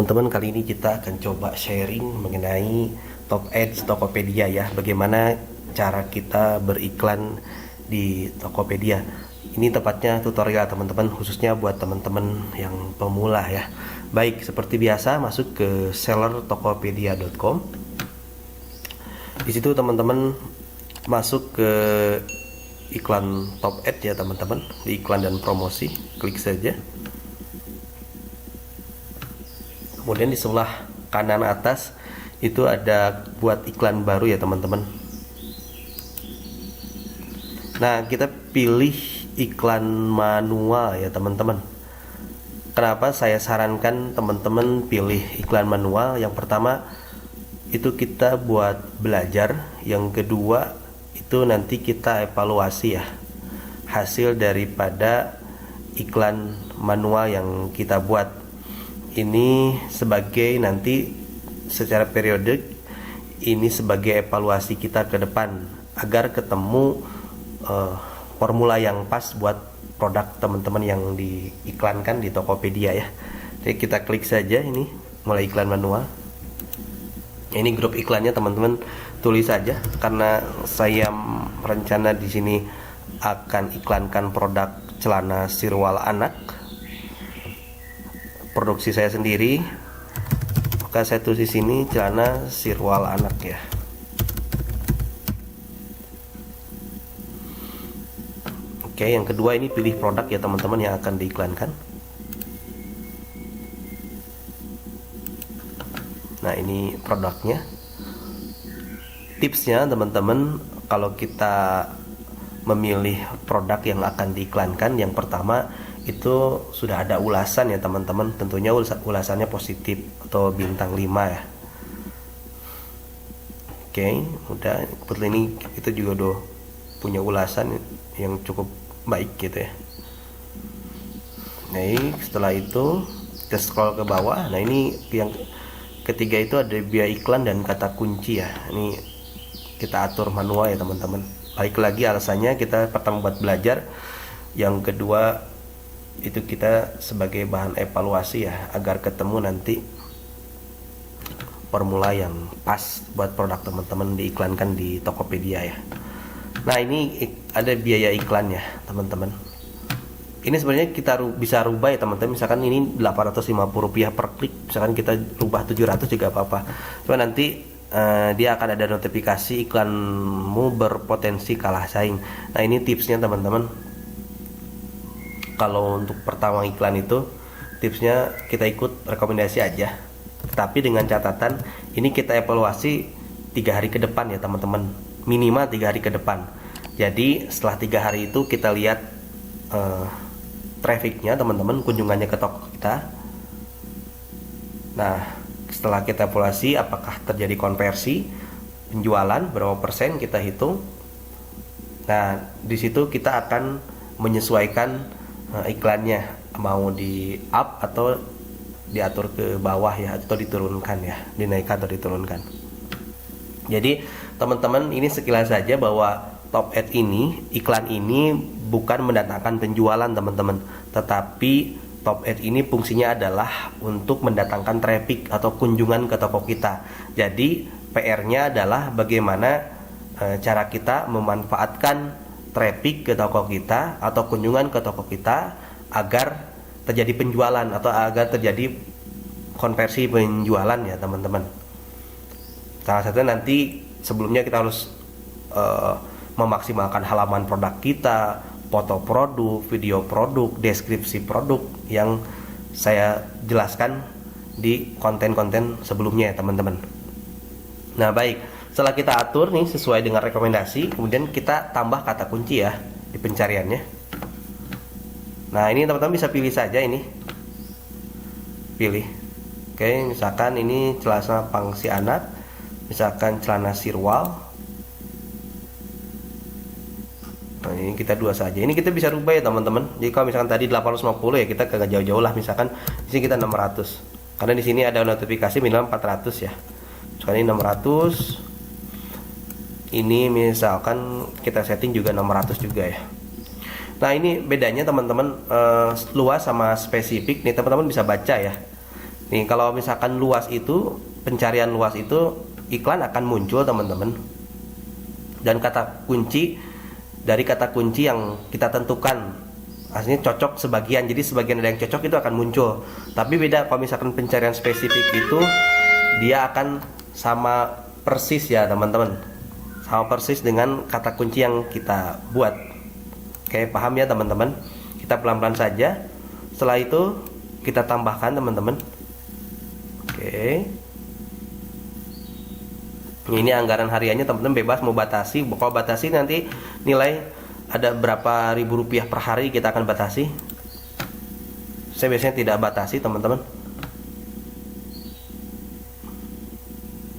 teman-teman, kali ini kita akan coba sharing mengenai Top Ads Tokopedia ya. Bagaimana cara kita beriklan di Tokopedia. Ini tepatnya tutorial teman-teman, khususnya buat teman-teman yang pemula ya. Baik, seperti biasa masuk ke sellertokopedia.com. Di situ teman-teman masuk ke iklan Top Ad ya teman-teman, di iklan dan promosi, klik saja. Kemudian di sebelah kanan atas itu ada buat iklan baru ya teman-teman. Nah, kita pilih iklan manual ya teman-teman. Kenapa saya sarankan teman-teman pilih iklan manual? Yang pertama itu kita buat belajar, yang kedua itu nanti kita evaluasi ya hasil daripada iklan manual yang kita buat. Ini sebagai nanti secara periodik, ini sebagai evaluasi kita ke depan agar ketemu formula yang pas buat produk teman-teman yang diiklankan di Tokopedia ya. Jadi kita klik saja ini mulai iklan manual. Ini grup iklannya teman-teman tulis saja, karena saya rencana di sini akan iklankan produk celana sirwal anak produksi saya sendiri, maka saya tulis di sini celana sirwal anak ya. Oke, yang kedua ini pilih produk ya teman-teman yang akan diiklankan. Nah, ini produknya. Tipsnya teman-teman, kalau kita memilih produk yang akan diiklankan, yang pertama itu sudah ada ulasan ya teman-teman, tentunya ulasannya positif atau bintang 5 ya. Oke, udah, seperti ini kita juga udah punya ulasan yang cukup baik gitu ya. Nah, setelah itu kita scroll ke bawah. Nah, ini yang ketiga itu ada biaya iklan dan kata kunci ya. Ini kita atur manual ya teman-teman. Baik lagi alasannya, kita pertama buat belajar, yang kedua itu kita sebagai bahan evaluasi ya, agar ketemu nanti formula yang pas buat produk teman-teman diiklankan di Tokopedia ya. Nah, ini ada biaya iklannya teman-teman. Ini sebenarnya kita bisa rubah ya teman-teman. Misalkan ini Rp850 per klik, misalkan kita rubah 700 juga apa-apa. Cuma nanti dia akan ada notifikasi iklanmu berpotensi kalah saing. Nah, ini tipsnya teman-teman. Kalau untuk pertama iklan itu tipsnya kita ikut rekomendasi aja, tapi dengan catatan ini kita evaluasi 3 hari ke depan ya teman-teman, minimal 3 hari ke depan. Jadi setelah 3 hari itu kita lihat trafficnya teman-teman, kunjungannya ke toko kita. Nah, setelah kita evaluasi apakah terjadi konversi, penjualan berapa persen kita hitung. Nah, di situ kita akan menyesuaikan iklannya, mau di up atau diatur ke bawah ya, atau diturunkan ya, dinaikkan atau diturunkan. Jadi teman-teman, ini sekilas saja bahwa Top Ad ini, iklan ini bukan mendatangkan penjualan teman-teman, tetapi Top Ad ini fungsinya adalah untuk mendatangkan traffic atau kunjungan ke toko kita. Jadi PR-nya adalah bagaimana cara kita memanfaatkan traffic ke toko kita atau kunjungan ke toko kita agar terjadi penjualan atau agar terjadi konversi penjualan ya teman-teman. Salah satunya nanti sebelumnya kita harus memaksimalkan halaman produk kita, foto produk, video produk, deskripsi produk yang saya jelaskan di konten-konten sebelumnya ya teman-teman. Nah, baik, setelah kita atur nih sesuai dengan rekomendasi, kemudian kita tambah kata kunci ya di pencariannya. Nah, ini teman-teman bisa pilih saja ini. Pilih. Oke, misalkan ini celana pangsi anak, misalkan celana sirwal. Nah, ini kita dua saja. Ini kita bisa rubah ya teman-teman. Jadi kalau misalkan tadi 850 ya, kita kagak jauh-jauh lah, misalkan di sini kita 600. Karena di sini ada notifikasi minimal 400 ya. Sekarang ini 600. Ini misalkan kita setting juga 600 juga ya. Nah, ini bedanya teman-teman, luas sama spesifik nih teman-teman bisa baca ya. Nih kalau misalkan luas itu, pencarian luas itu iklan akan muncul teman-teman. Dan kata kunci dari kata kunci yang kita tentukan, aslinya cocok sebagian, jadi sebagian ada yang cocok itu akan muncul. Tapi beda kalau misalkan pencarian spesifik itu dia akan sama persis ya teman-teman, sama persis dengan kata kunci yang kita buat. Oke, paham ya teman-teman? Kita pelan-pelan saja. Setelah itu kita tambahkan teman-teman. Oke, ini anggaran hariannya teman-teman bebas mau batasi. Kalau batasi nanti nilai ada berapa ribu rupiah per hari kita akan batasi. Saya biasanya tidak batasi teman-teman.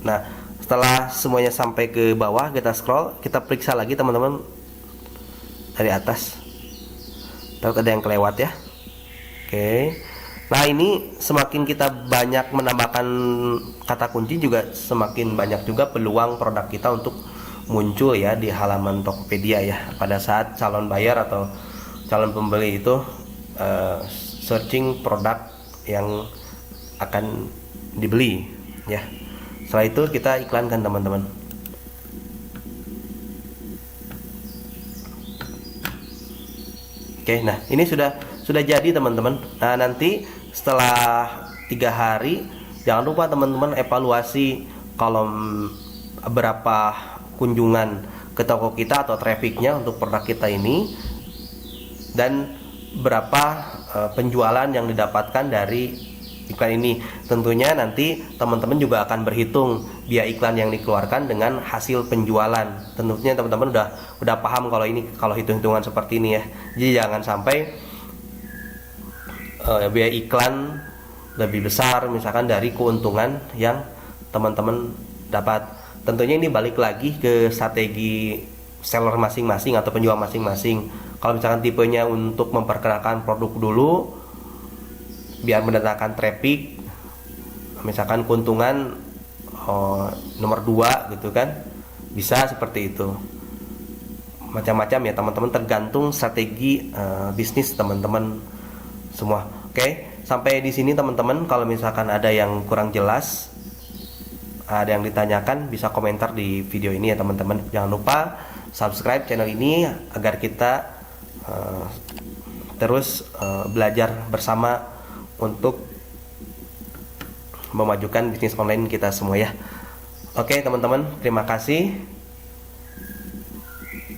Nah, setelah semuanya sampai ke bawah, kita scroll, kita periksa lagi teman-teman dari atas. Takut ada yang kelewat ya. Oke. Nah, ini semakin kita banyak menambahkan kata kunci juga semakin banyak juga peluang produk kita untuk muncul ya di halaman Tokopedia ya. Pada saat calon bayar atau calon pembeli itu searching produk yang akan dibeli ya. Setelah itu kita iklankan teman-teman. Oke, nah ini sudah jadi teman-teman. Nah, nanti setelah 3 hari jangan lupa teman-teman evaluasi kolom berapa kunjungan ke toko kita atau trafficnya untuk produk kita ini, dan berapa penjualan yang didapatkan dari iklan ini. Tentunya nanti teman-teman juga akan berhitung biaya iklan yang dikeluarkan dengan hasil penjualan. Tentunya teman-teman udah paham kalau hitung-hitungan seperti ini ya. Jadi jangan sampai biaya iklan lebih besar misalkan dari keuntungan yang teman-teman dapat. Tentunya ini balik lagi ke strategi seller masing-masing atau penjual masing-masing. Kalau misalkan tipenya untuk memperkenalkan produk dulu biar mendatangkan traffic, misalkan keuntungan nomor 2 gitu kan, bisa seperti itu. Macam-macam ya teman-teman, tergantung strategi bisnis teman-teman semua. Oke, sampai di sini teman-teman. Kalau misalkan ada yang kurang jelas, ada yang ditanyakan, bisa komentar di video ini ya teman-teman. Jangan lupa subscribe channel ini agar kita terus belajar bersama untuk memajukan bisnis online kita semua ya. Oke teman-teman, terima kasih.